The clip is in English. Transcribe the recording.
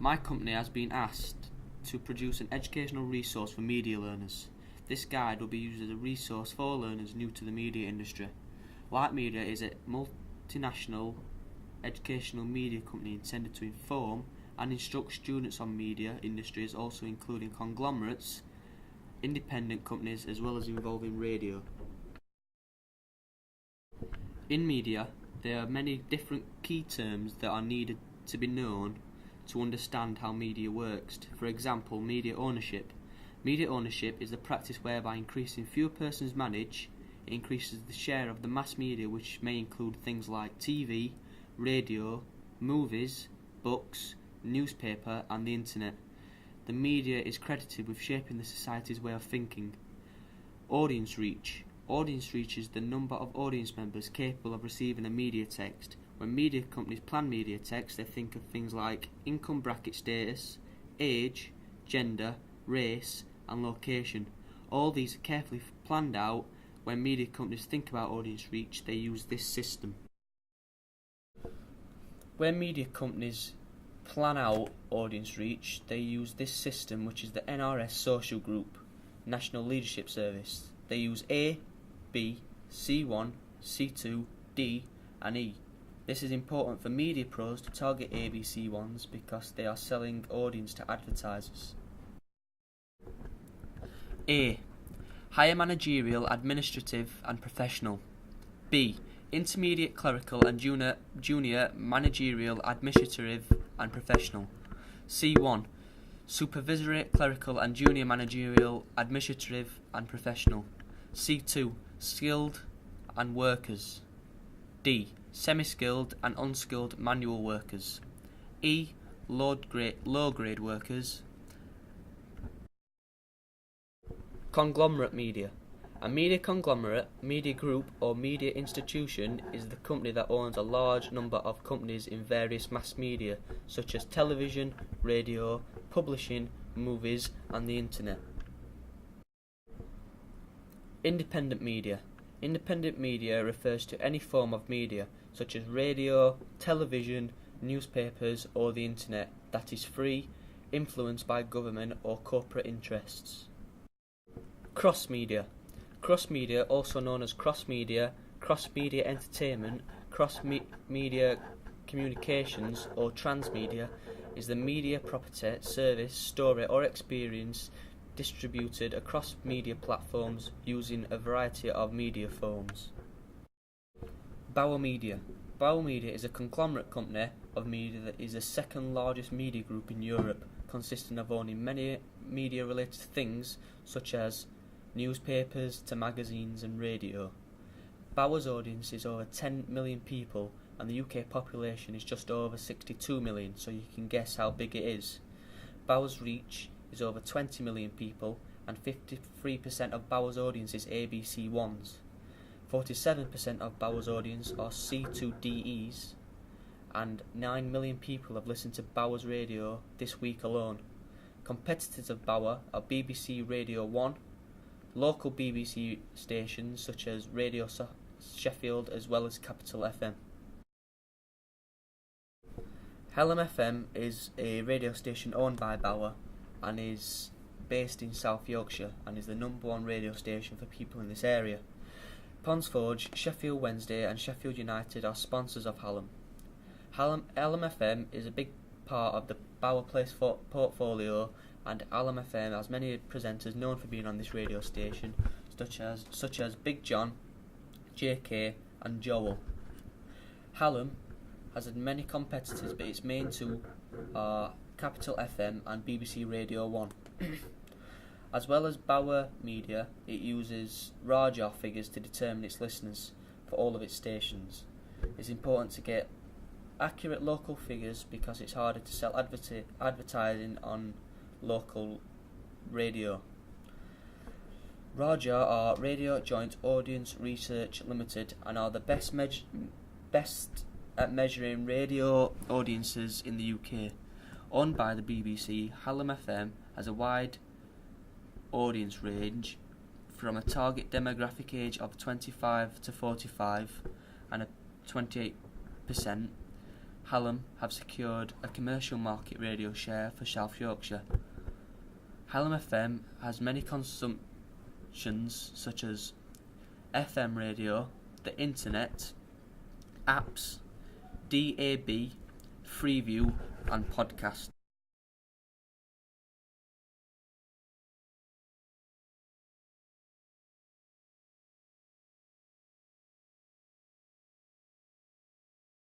My company has been asked to produce an educational resource for media learners. This guide will be used as a resource for learners new to the media industry. Light Media is a multinational educational media company intended to inform and instruct students on media industries, also including conglomerates, independent companies, as well as involving radio. In media, there are many different key terms that are needed to be known to understand how media works. For example, media ownership. Media ownership is the practice whereby increasing fewer persons manage, it increases the share of the mass media, which may include things like TV, radio, movies, books, newspaper and the internet. The media is credited with shaping the society's way of thinking. Audience reach. Audience reach is the number of audience members capable of receiving a media text. When media companies plan media text, they think of things like income bracket status, age, gender, race and location. All these are carefully planned out. When media companies think about audience reach, they use this system. When media companies plan out audience reach, they use this system, which is the NRS Social Group, National Leadership Service. They use A, B, C1, C2, D and E. This is important for media pros to target ABC ones because they are selling audience to advertisers. A. Higher managerial, administrative and professional. B. Intermediate clerical and junior managerial, administrative and professional. C1. Supervisory, clerical and junior managerial, administrative and professional. C2. Skilled and workers. D. Semi-skilled and unskilled manual workers. E. Low-grade workers. Conglomerate media. A media conglomerate, media group or media institution is the company that owns a large number of companies in various mass media such as television, radio, publishing, movies and the internet. Independent media. Independent media refers to any form of media such as radio, television, newspapers or the internet that is free, influenced by government or corporate interests. Cross-media. Cross-media, also known as cross-media entertainment, cross-media communications or transmedia, is the media property, service, story or experience distributed across media platforms using a variety of media forms. Bauer Media. Bauer Media is a conglomerate company of media that is the second largest media group in Europe, consisting of owning many media-related things such as newspapers to magazines and radio. Bauer's audience is over 10 million people and the UK population is just over 62 million, so you can guess how big it is. Bauer's reach is over 20 million people and 53% of Bauer's audience is ABC ones. 47% of Bauer's audience are C2DEs and 9 million people have listened to Bauer's radio this week alone. Competitors of Bauer are BBC Radio 1, local BBC stations such as Radio Sheffield as well as Capital FM. Hallam FM is a radio station owned by Bauer and is based in South Yorkshire and is the #1 radio station for people in this area. Ponds Forge, Sheffield Wednesday and Sheffield United are sponsors of Hallam. Hallam FM is a big part of the Bauer Place portfolio, and Hallam FM has many presenters known for being on this radio station, such as Big John, JK and Joel. Hallam has had many competitors, but its main two are Capital FM and BBC Radio 1. As well as Bauer Media, it uses Rajah figures to determine its listeners for all of its stations. It's important to get accurate local figures because it's harder to sell advertising on local radio. Rajah are Radio Joint Audience Research Limited and are the best at measuring radio audiences in the UK. Owned by the BBC, Hallam FM has a wide audience range from a target demographic age of 25 to 45 and a 28%. Hallam have secured a commercial market radio share for South Yorkshire. Hallam FM has many consumptions such as FM radio, the internet, apps, DAB, Freeview and podcast.